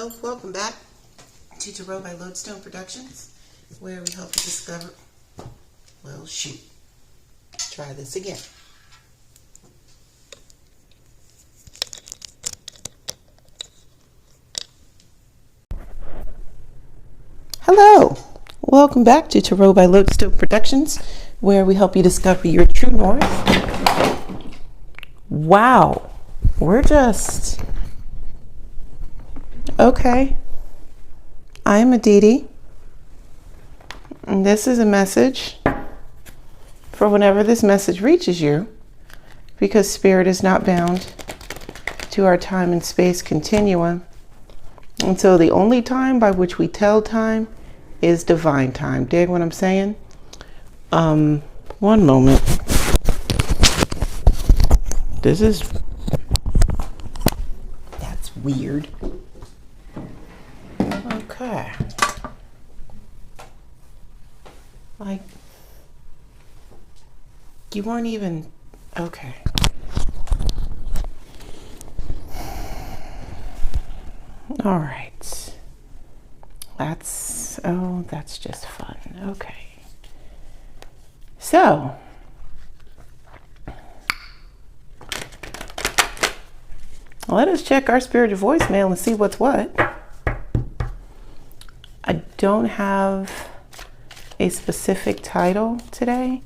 Hello, welcome back to Tarot by Lodestone Productions, where we help you discover, well, shoot, try this again. Hello, welcome back to Tarot by Lodestone Productions, where we help you discover your true north. Wow, we're just... Okay, I am Aditi, and this is a message for whenever this message reaches you, because Spirit is not bound to our time and space continuum. And so the only time by which we tell time is divine time. Dig what I'm saying? One moment. That's weird. Okay. Like, you weren't even, okay. All right. That's just fun. Okay. So, let us check our spiritual voicemail and see what's what. I don't have a specific title today,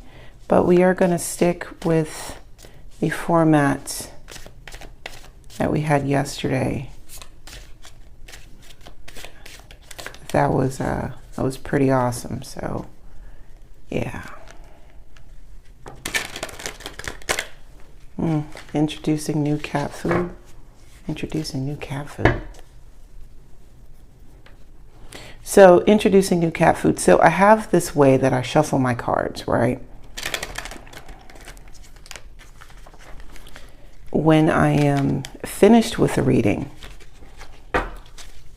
but we are going to stick with the format that we had yesterday. That was pretty awesome. So, yeah. Introducing new cat food. Introducing new cat food. So, introducing new cat food. So, I have this way that I shuffle my cards, right? When I am finished with the reading,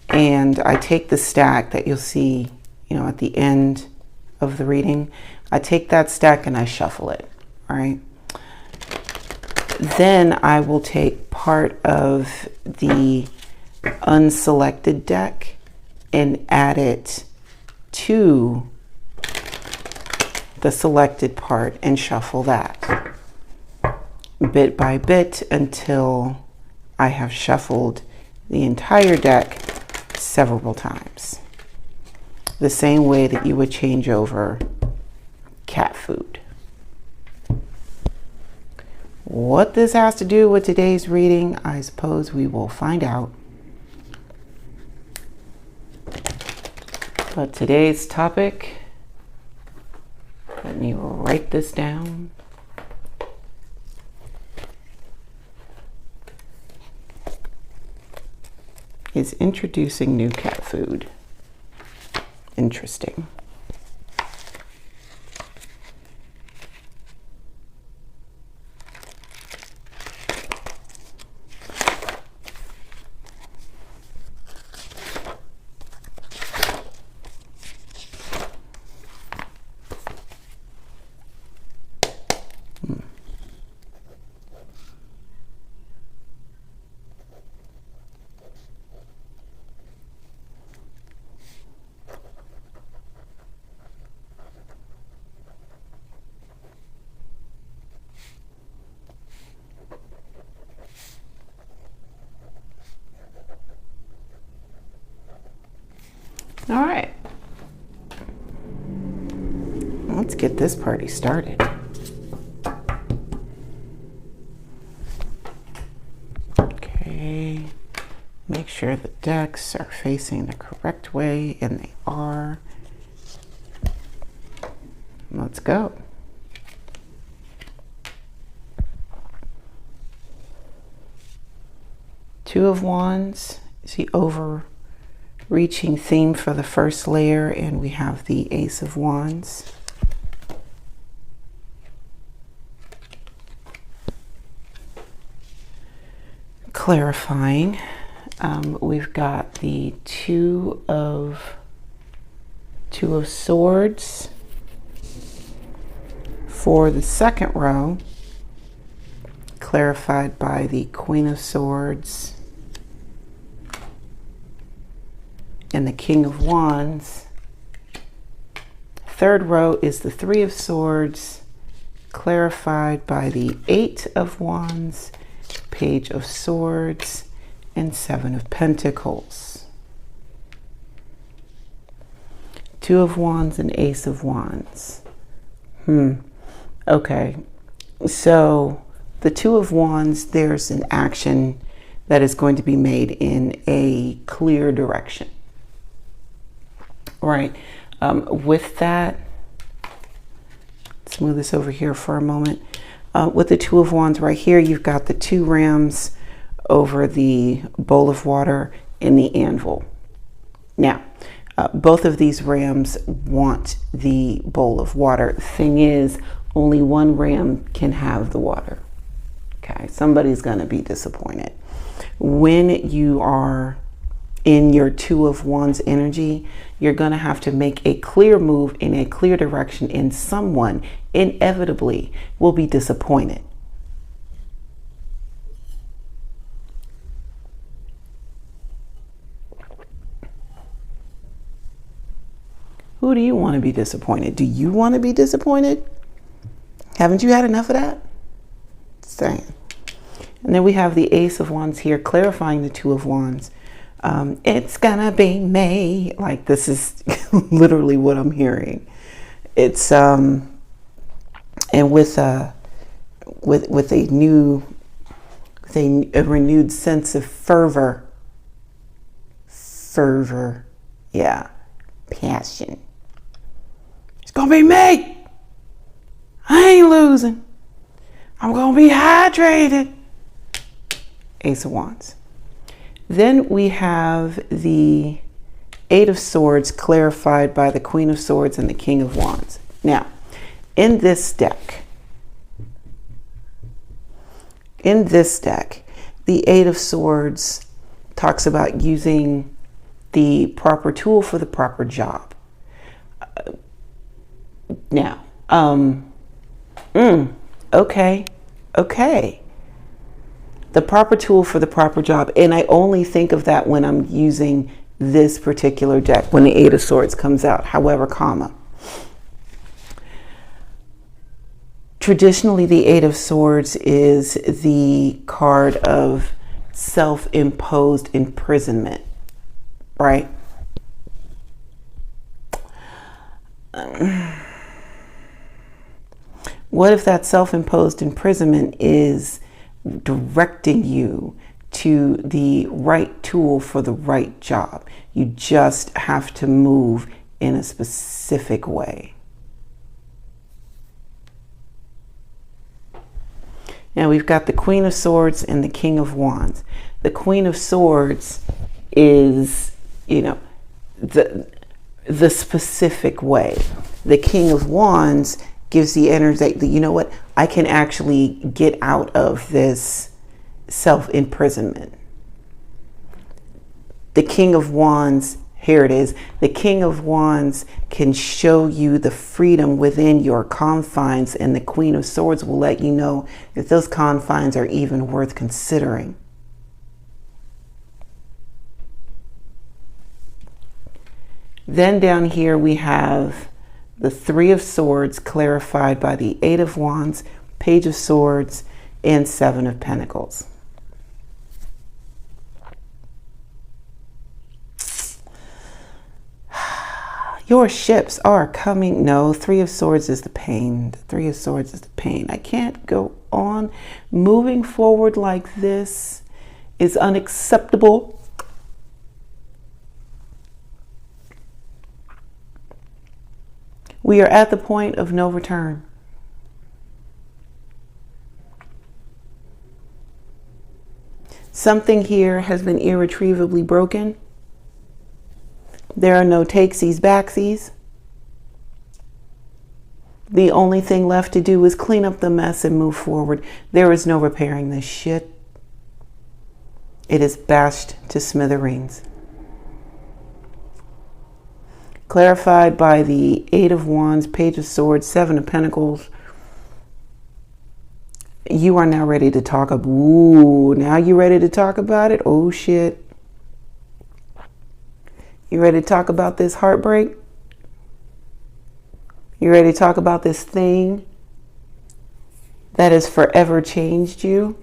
and I take the stack that you'll see, at the end of the reading, I take that stack and I shuffle it, all right? Then I will take part of the unselected deck and add it to the selected part and shuffle that bit by bit until I have shuffled the entire deck several times. The same way that you would change over cat food. What this has to do with today's reading, I suppose we will find out. But today's topic, let me write this down. Is introducing new cat food. Interesting. All right, let's get this party started. Okay, make sure the decks are facing the correct way, and they are. Let's go. Two of Wands is the overreaching theme for the first layer, and we have the Ace of Wands. Clarifying, we've got the Two of Swords for the second row, clarified by the Queen of Swords and the King of Wands. Third row is the Three of Swords, clarified by the Eight of Wands, Page of Swords, and Seven of Pentacles. Two of Wands and Ace of Wands. Okay, so the Two of Wands, there's an action that is going to be made in a clear direction, right? With that, let's move this over here for a moment. With the Two of Wands right here, you've got the two rams over the bowl of water and the anvil. Now, both of these rams want the bowl of water. The thing is, only one ram can have the water. Okay, somebody's going to be disappointed. When you are in your Two of Wands energy, you're going to have to make a clear move in a clear direction, and someone inevitably will be disappointed. Who do you want to be disappointed? Do you want to be disappointed? Haven't you had enough of that? Saying. And then we have the Ace of Wands here, clarifying the Two of Wands. It's gonna be May. Like, this is literally what I'm hearing. It's and with a renewed sense of fervor, yeah, passion. It's gonna be me. I ain't losing. I'm gonna be hydrated. Ace of Wands. Then we have the Eight of Swords, clarified by the Queen of Swords and the King of Wands. Now, in this deck, the Eight of Swords talks about using the proper tool for the proper job. Now, okay. The proper tool for the proper job. And I only think of that when I'm using this particular deck, when the Eight of Swords comes out. However, traditionally, the Eight of Swords is the card of self-imposed imprisonment, right? What if that self-imposed imprisonment is directing you to the right tool for the right job? You just have to move in a specific way. Now we've got the Queen of Swords and the King of Wands. The Queen of Swords is, the specific way. The King of Wands gives the energy that, you know what, I can actually get out of this self-imprisonment. The King of Wands, here it is. The King of Wands can show you the freedom within your confines, and the Queen of Swords will let you know that those confines are even worth considering. Then down here we have the Three of Swords, clarified by the Eight of Wands, Page of Swords, and Seven of Pentacles. Your ships are coming. No, Three of Swords is the pain. The Three of Swords is the pain. I can't go on. Moving forward like this is unacceptable. We are at the point of no return. Something here has been irretrievably broken. There are no takesies, backsies. The only thing left to do is clean up the mess and move forward. There is no repairing this shit. It is bashed to smithereens. Clarified by the Eight of Wands, Page of Swords, Seven of Pentacles. You are now ready to talk about, now you ready to talk about it? Oh shit. You ready to talk about this heartbreak? You ready to talk about this thing that has forever changed you?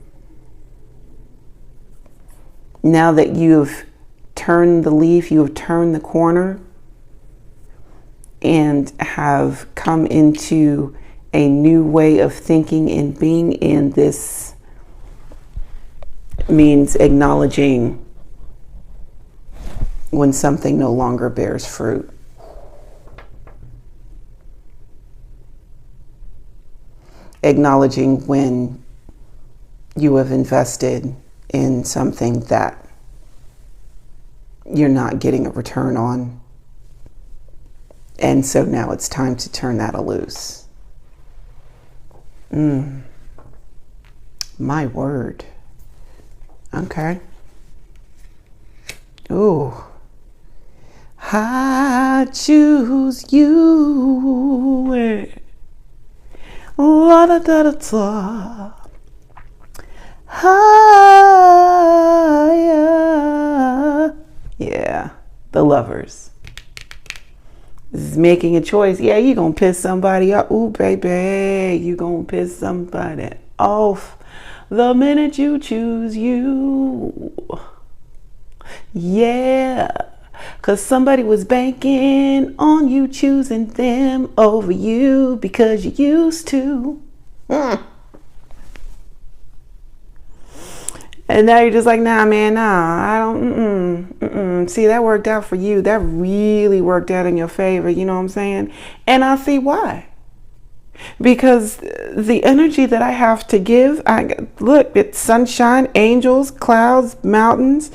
Now that you've turned the leaf, you have turned the corner and have come into a new way of thinking and being, and this means acknowledging when something no longer bears fruit. Acknowledging when you have invested in something that you're not getting a return on. And so now it's time to turn that loose. My word. Okay. Ooh. I choose you. La da da da da. Yeah, The Lovers. This is making a choice. Yeah, you gonna piss somebody off. Ooh, baby, you gonna piss somebody off the minute you choose you. Yeah, cause somebody was banking on you choosing them over you because you used to. And now you're just like, nah, man, nah, I don't, See, that worked out for you. That really worked out in your favor. You know what I'm saying? And I see why. Because the energy that I have to give, look, it's sunshine, angels, clouds, mountains,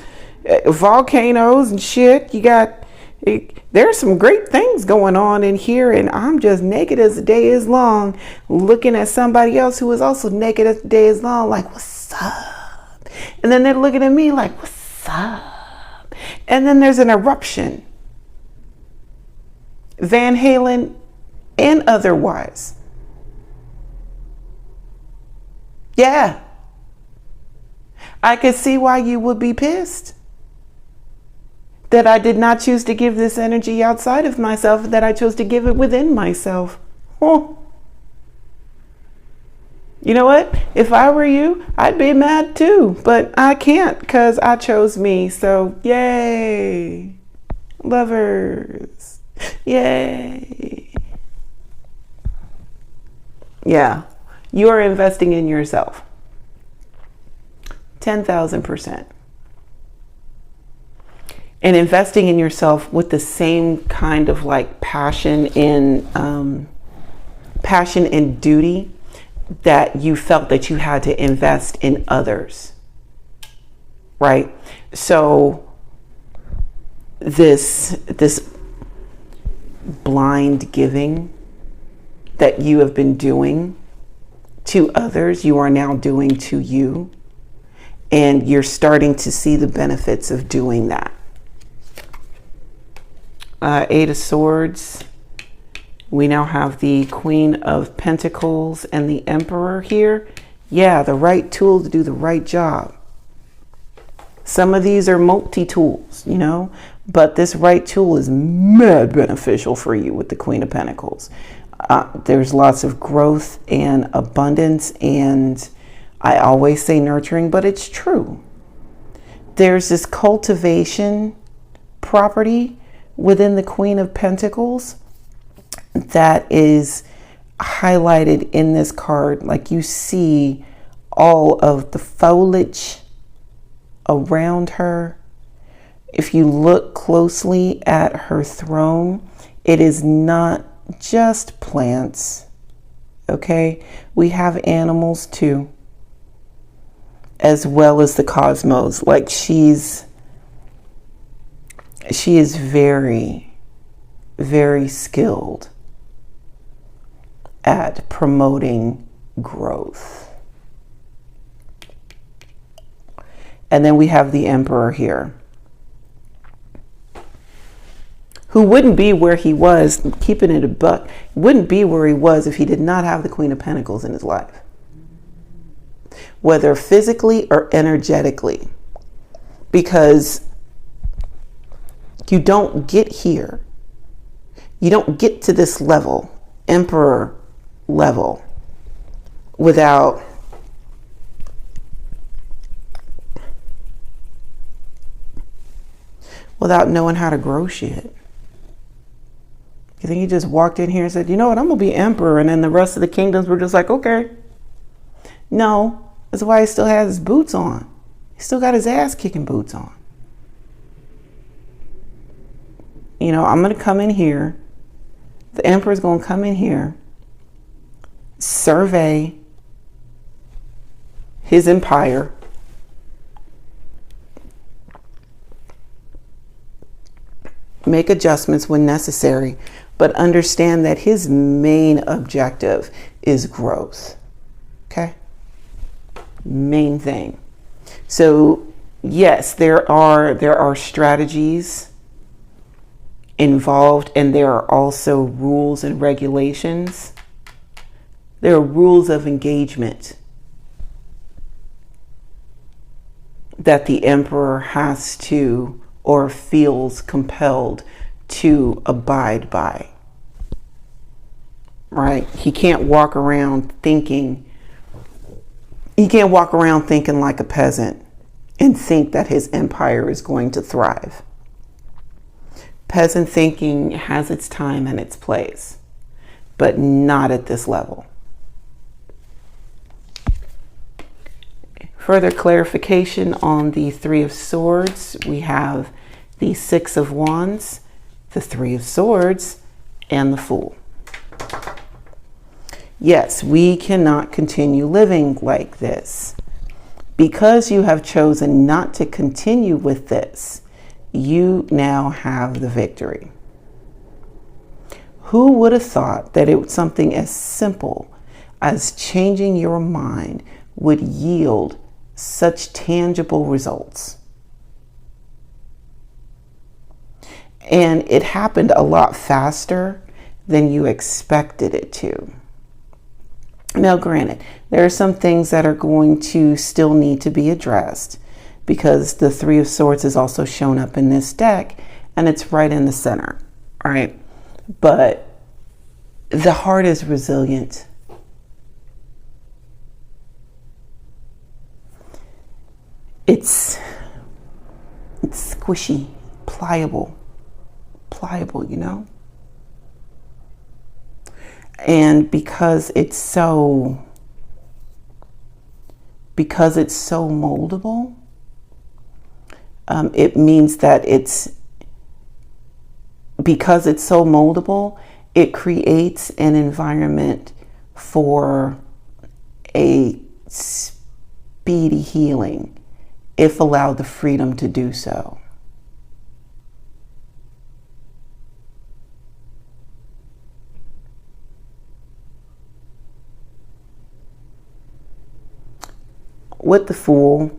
volcanoes and shit. There's some great things going on in here, and I'm just naked as the day is long, looking at somebody else who is also naked as the day is long, like, what's up? And then they're looking at me like, what's up? And then there's an eruption. Van Halen and otherwise. Yeah. I could see why you would be pissed. That I did not choose to give this energy outside of myself, that I chose to give it within myself. Oh. You know what? If I were you, I'd be mad too, but I can't because I chose me. So yay, lovers, yay. Yeah, you are investing in yourself. 10,000%. And investing in yourself with the same kind of like passion and duty that you felt that you had to invest in others, right? So this blind giving that you have been doing to others, you are now doing to you, and you're starting to see the benefits of doing that. Eight of Swords. We now have the Queen of Pentacles and the Emperor here. Yeah, the right tool to do the right job. Some of these are multi-tools, you know, but this right tool is mad beneficial for you with the Queen of Pentacles. There's lots of growth and abundance, and I always say nurturing, but it's true. There's this cultivation property within the Queen of Pentacles that is highlighted in this card. Like, you see all of the foliage around her. If you look closely at her throne, it is not just plants, okay? We have animals too, as well as the cosmos. Like, she is very, very skilled at promoting growth. And then we have the Emperor here, who wouldn't be where he was, keeping it a buck, wouldn't be where he was if he did not have the Queen of Pentacles in his life, whether physically or energetically, because You don't get here. You don't get to this level, emperor level, without knowing how to grow shit. You think he just walked in here and said, you know what, I'm going to be emperor, and then the rest of the kingdoms were just like, okay. No, that's why he still has his boots on. He still got his ass kicking boots on. You know, I'm going to come in here. The emperor's going to come in here, survey his empire, make adjustments when necessary, but understand that his main objective is growth. Okay? Main thing. So, yes, there are strategies involved, and there are also rules and regulations. There are rules of engagement that the emperor has to or feels compelled to abide by. Right? He can't walk around thinking like a peasant and think that his empire is going to thrive. Peasant thinking has its time and its place, but not at this level. Further clarification on the Three of Swords, we have the Six of Wands, the Three of Swords, and the Fool. Yes, we cannot continue living like this. Because you have chosen not to continue with this, you now have the victory. Who would have thought that it was something as simple as changing your mind would yield such tangible results? And it happened a lot faster than you expected it to. Now, granted, there are some things that are going to still need to be addressed, because the Three of Swords is also shown up in this deck, and it's right in the center. All right. But the heart is resilient. It's squishy, pliable, you know? And because it's so moldable, it means that because it's so moldable, it creates an environment for a speedy healing if allowed the freedom to do so. With the Fool,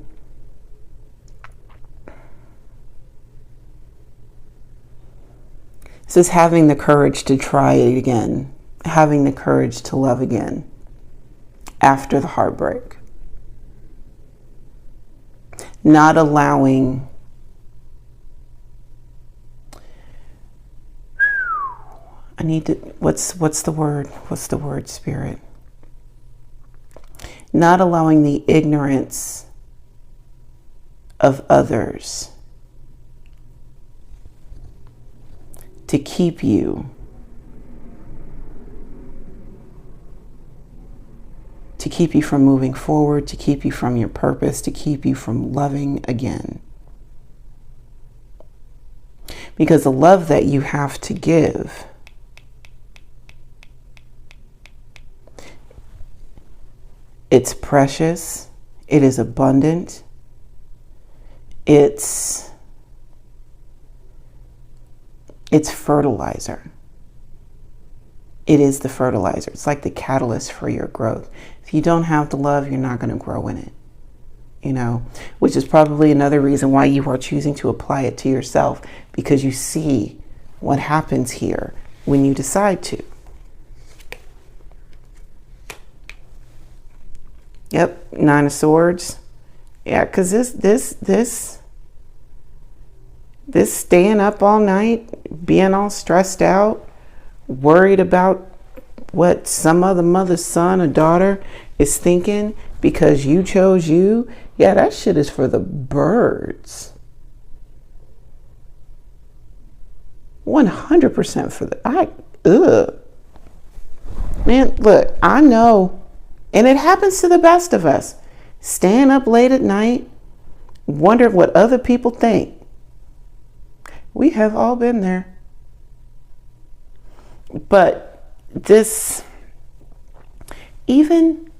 this is having the courage to try it again, having the courage to love again after the heartbreak. Not allowing what's the word, Spirit? Not allowing the ignorance of others to keep you from moving forward, to keep you from your purpose, to keep you from loving again. Because the love that you have to give it's precious, it is abundant, it's fertilizer. It is the fertilizer. It's like the catalyst for your growth. If you don't have the love, you're not going to grow in it. You know, which is probably another reason why you are choosing to apply it to yourself, because you see what happens here when you decide to. Yep, Nine of Swords. Yeah, because this This staying up all night, being all stressed out, worried about what some other mother's son or daughter is thinking because you chose you, yeah, that shit is for the birds. 100% for the, Man, look, I know, and it happens to the best of us. Staying up late at night, wondering what other people think. We have all been there. But this, even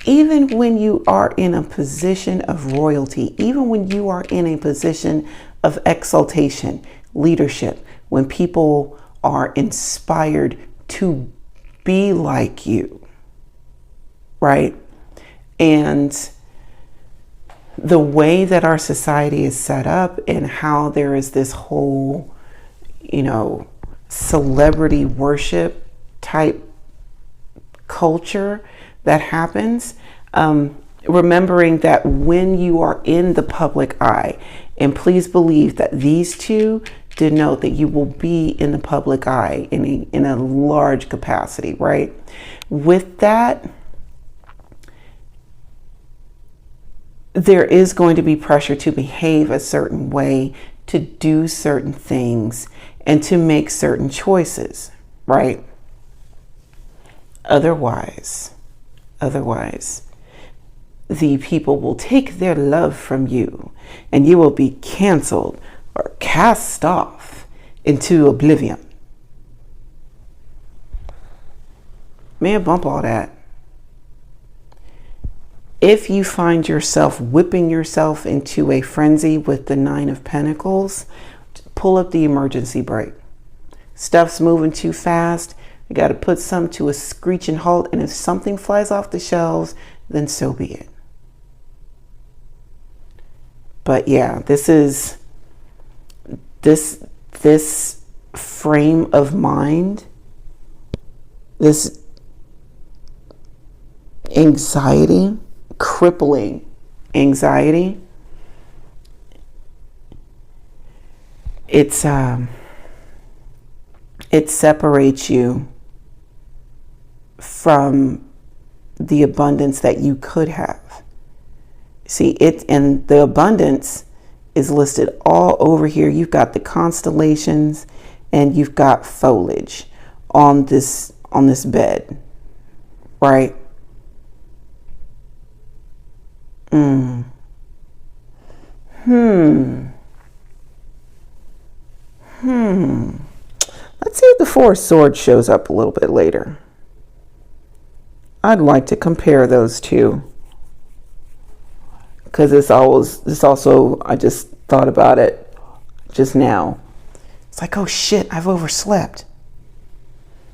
when you are in a position of royalty, even when you are in a position of exaltation, leadership, when people are inspired to be like you, right? And the way that our society is set up and how there is this whole, celebrity worship type culture that happens, remembering that when you are in the public eye, and please believe that these two denote that you will be in the public eye in a large capacity, right? With that, there is going to be pressure to behave a certain way, to do certain things, and to make certain choices, right? Otherwise, the people will take their love from you and you will be canceled or cast off into oblivion. May I bump all that? If you find yourself whipping yourself into a frenzy with the Nine of Pentacles, pull up the emergency brake. Stuff's moving too fast. You got to put something to a screeching halt, and if something flies off the shelves, then so be it. But yeah, this frame of mind, this anxiety, crippling anxiety, it separates you from the abundance that you could have. See, and the abundance is listed all over here. You've got the constellations and you've got foliage on this bed, right? Let's see if the Four of Swords shows up a little bit later. I'd like to compare those two, because this also, I just thought about it just now. It's like, oh shit, I've overslept.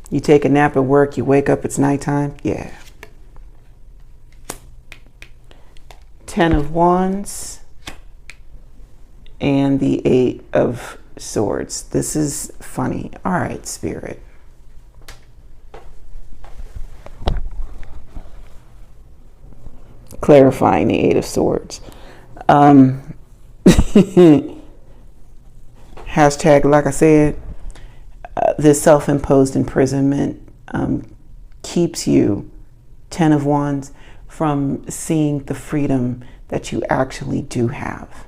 You take a nap at work, you wake up, it's nighttime. Yeah. Ten of Wands and the Eight of Swords. This is funny. All right, Spirit. Clarifying the Eight of Swords. Hashtag, like I said, this self-imposed imprisonment keeps you, Ten of Wands, from seeing the freedom that you actually do have.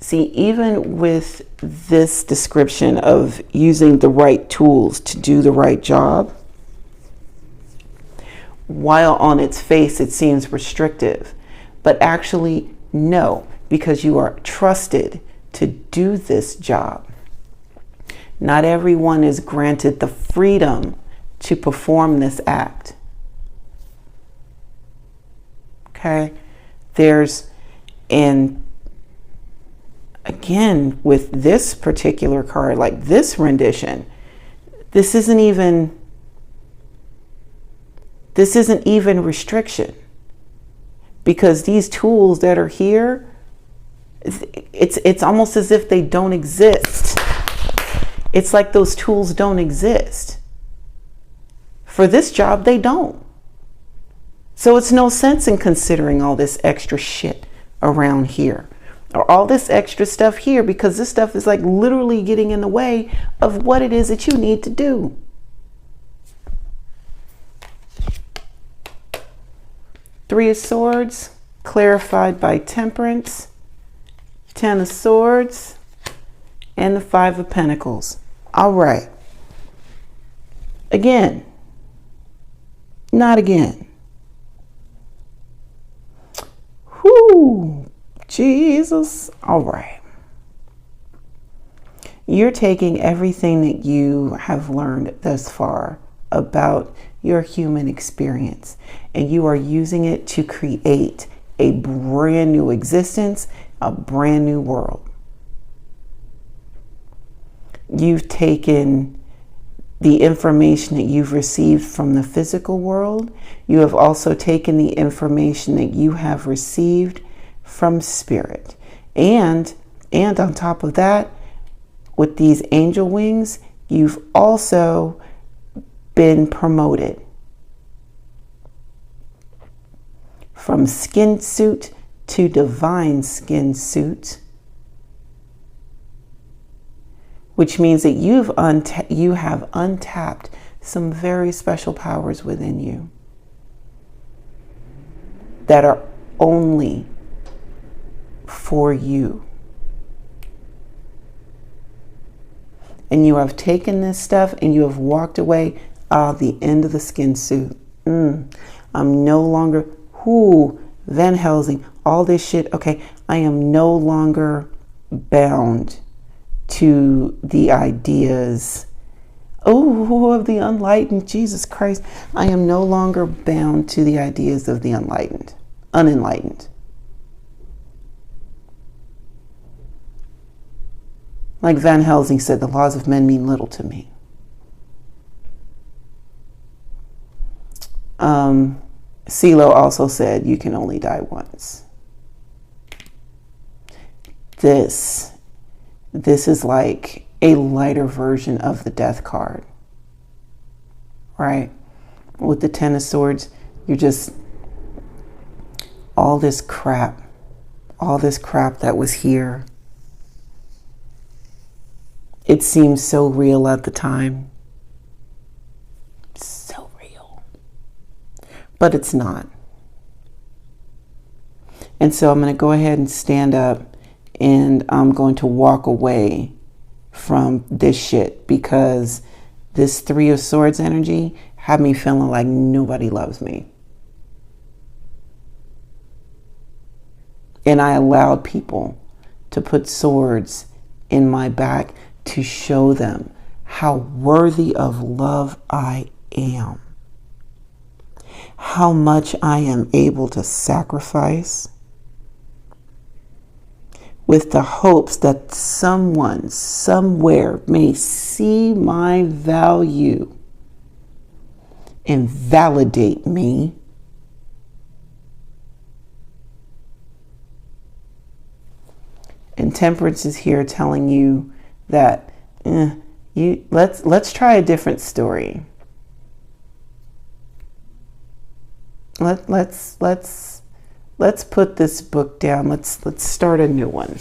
See, even with this description of using the right tools to do the right job, while on its face it seems restrictive, but actually no, because you are trusted to do this job. Not everyone is granted the freedom to perform this act. Okay, and again, with this particular card, like this rendition, this isn't even restriction, because these tools that are here, it's almost as if they don't exist. It's like those tools don't exist. For this job, they don't. So it's no sense in considering all this extra shit around here, or all this extra stuff here, because this stuff is like literally getting in the way of what it is that you need to do. Three of Swords, clarified by Temperance, Ten of Swords, and the Five of Pentacles. All right. Again. Not again. Whoo, Jesus. All right. You're taking everything that you have learned thus far about your human experience, and you are using it to create a brand new existence, a brand new world. You've taken the information that you've received from the physical world. You have also taken the information that you have received from spirit. And on top of that, with these angel wings, you've also been promoted from skin suit to divine skin suit, which means that you have untapped some very special powers within you that are only for you. And you have taken this stuff and you have walked away. The end of the skin suit. I'm no longer, Van Helsing, all this shit. Okay, I am no longer bound to the ideas, of the enlightened. Jesus Christ, I am no longer bound to the ideas of the unenlightened. Like Van Helsing said, the laws of men mean little to me. CeeLo also said, you can only die once. This is like a lighter version of the death card, right? With the Ten of Swords, you're just, all this crap that was here. It seems so real at the time. So real. But it's not. And so I'm going to go ahead and stand up, and I'm going to walk away from this shit, because this Three of Swords energy had me feeling like nobody loves me. And I allowed people to put swords in my back to show them how worthy of love I am. How much I am able to sacrifice with the hopes that someone somewhere may see my value and validate me. And Temperance is here telling you that let's try a different story. Let's put this book down. Let's start a new one.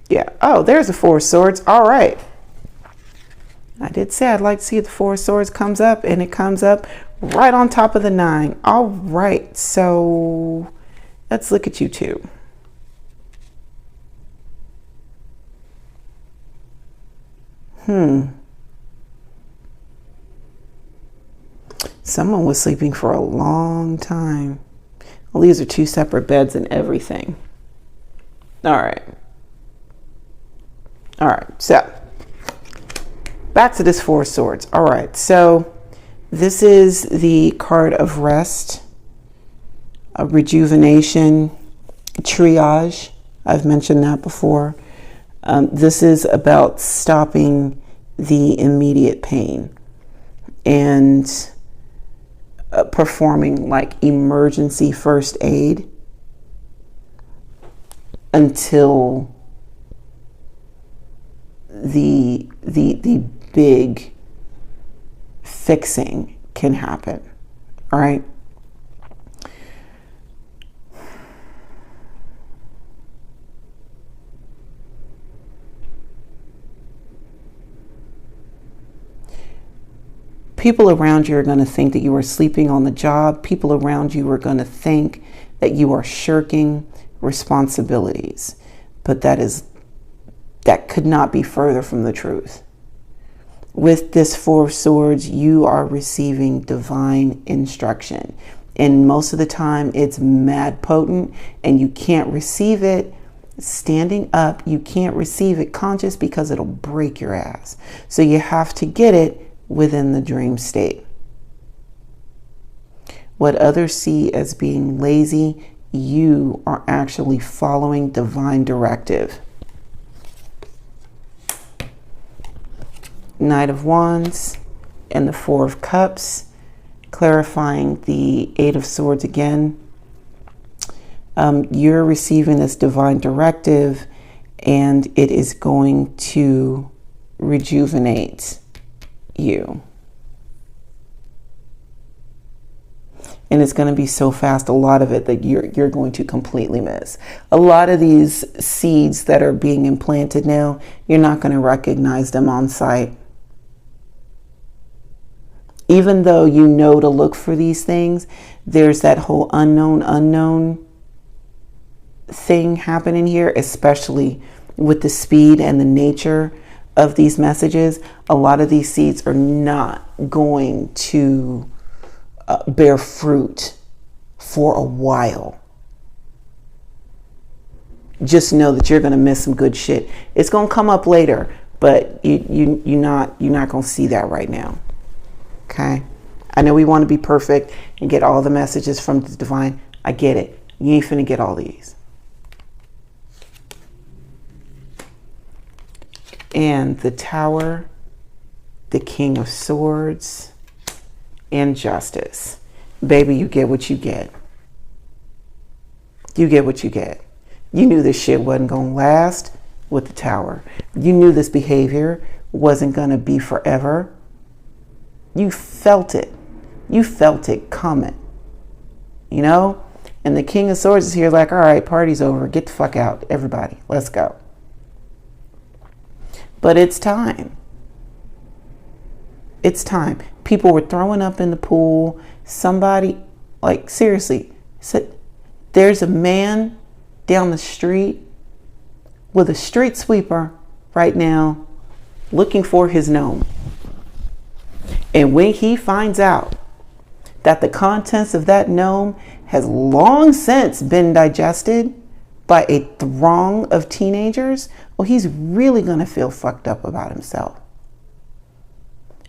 Yeah. Oh, there's the Four of Swords. All right. I did say I'd like to see if the Four of Swords comes up, and it comes up right on top of the Nine. All right. So let's look at you two. Someone was sleeping for a long time. Well, these are two separate beds and everything. All right. So back to this Four of Swords. All right. So this is the card of rest, a rejuvenation, triage. I've mentioned that before. This is about stopping the immediate pain and performing like emergency first aid until the big fixing can happen. All right. People around you are going to think that you are sleeping on the job. People around you are going to think that you are shirking responsibilities. But that could not be further from the truth. With this Four of Swords, you are receiving divine instruction. And most of the time, it's mad potent, and you can't receive it standing up. You can't receive it conscious because it'll break your ass. So you have to get it within the dream state. What others see as being lazy, you are actually following divine directive. Knight of Wands and the Four of Cups, clarifying the Eight of Swords again. You're receiving this divine directive, and it is going to rejuvenate you. And it's going to be so fast, a lot of it, that you're going to completely miss. A lot of these seeds that are being implanted now, you're not going to recognize them on sight. Even though you know to look for these things, there's that whole unknown thing happening here, especially with the speed and the nature of these messages. A lot of these seeds are not going to bear fruit for a while. Just know that you're going to miss some good shit. It's going to come up later, but you're not going to see that right now. Okay? I know we want to be perfect and get all the messages from the divine. I get it. You ain't finna get all these. And the Tower, the King of Swords, and Justice. Baby, you get what you get. You get what you get. You knew this shit wasn't going to last with the Tower. You knew this behavior wasn't going to be forever. You felt it. You felt it coming. You know? And the King of Swords is here like, all right, party's over. Get the fuck out. Everybody, let's go. But it's time. It's time. People were throwing up in the pool. Somebody, like, seriously, said, there's a man down the street with a street sweeper right now looking for his gnome. And when he finds out that the contents of that gnome has long since been digested by a throng of teenagers, well, he's really going to feel fucked up about himself.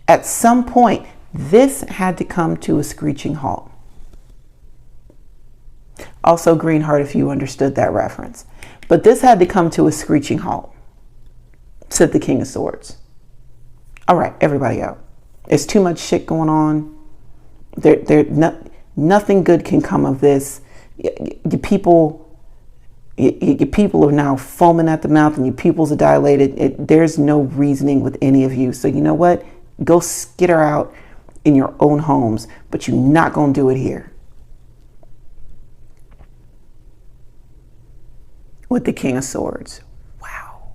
At some point, this had to come to a screeching halt. Also, Greenheart, if you understood that reference. But this had to come to a screeching halt, said the King of Swords. All right, everybody out. There's too much shit going on. Nothing good can come of this. Your people are now foaming at the mouth, and your pupils are dilated. There's no reasoning with any of you. So you know what? Go skitter out in your own homes, but you're not going to do it here. With the King of Swords. Wow.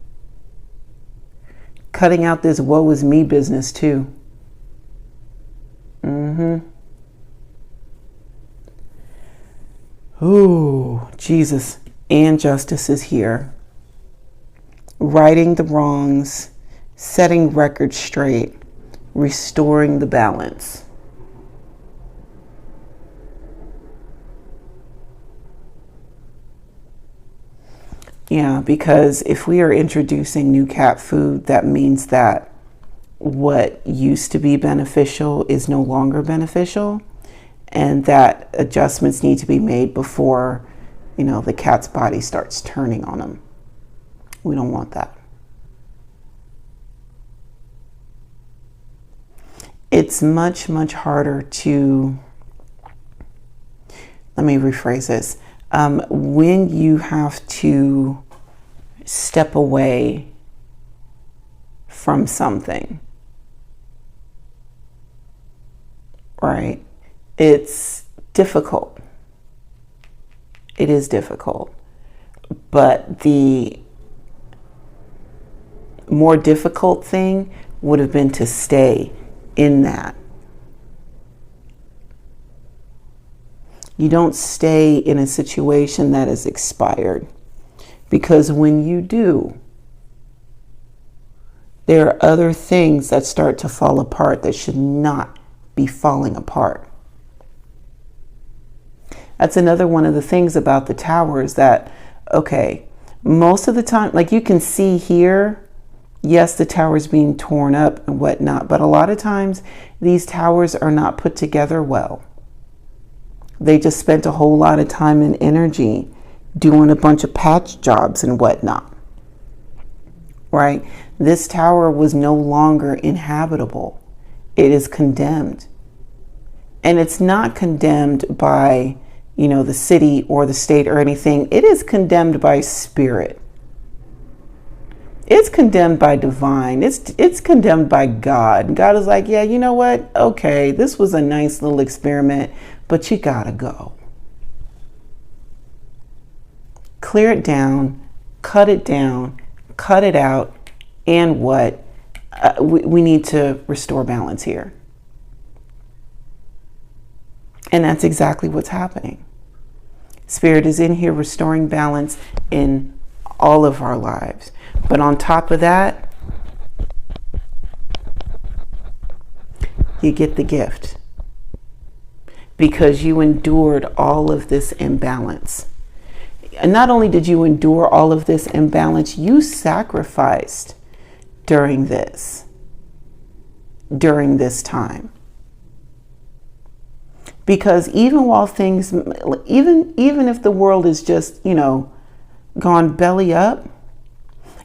Cutting out this woe is me business too. Ooh, Jesus. And Justice is here. Righting the wrongs, setting records straight, restoring the balance. Yeah, because if we are introducing new cat food, that means that what used to be beneficial is no longer beneficial, and that adjustments need to be made before, the cat's body starts turning on them. We don't want that. It's much, much harder to, let me rephrase this. When you have to step away from something, right? It's difficult. It is difficult. But the more difficult thing would have been to stay in that You don't stay in a situation that is expired, because when you do, there are other things that start to fall apart that should not be falling apart. That's another one of the things about the tower is that, okay, most of the time, like you can see here, yes, the tower is being torn up and whatnot, but a lot of times these towers are not put together well. They just spent a whole lot of time and energy doing a bunch of patch jobs and whatnot, right? This tower was no longer inhabitable. It is condemned. And it's not condemned by, you know, the city or the state or anything. It is condemned by spirit. It's condemned by divine. It's condemned by God. God is like, yeah, you know what? Okay, this was a nice little experiment, but you gotta go. Clear it down, cut it out, and what? We need to restore balance here. And that's exactly what's happening. Spirit is in here restoring balance in all of our lives. But on top of that, you get the gift, because you endured all of this imbalance. And not only did you endure all of this imbalance, you sacrificed during this time. Because even while things, even if the world is just, you know, gone belly up,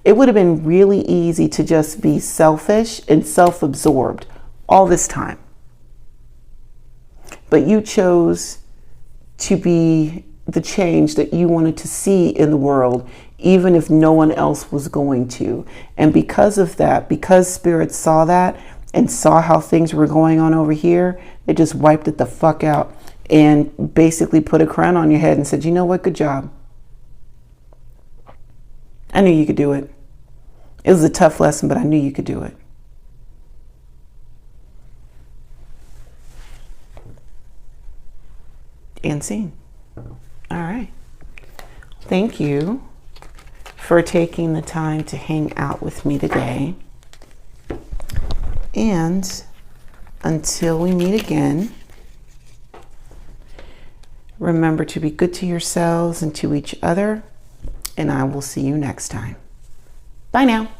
it would have been really easy to just be selfish and self-absorbed all this time. But you chose to be the change that you wanted to see in the world, even if no one else was going to. And because of that, because Spirit saw that and saw how things were going on over here, it just wiped it the fuck out and basically put a crown on your head and said, you know what, good job. I knew you could do it. It was a tough lesson, but I knew you could do it. And scene. All right. Thank you for taking the time to hang out with me today. And until we meet again, remember to be good to yourselves and to each other. And I will see you next time. Bye now.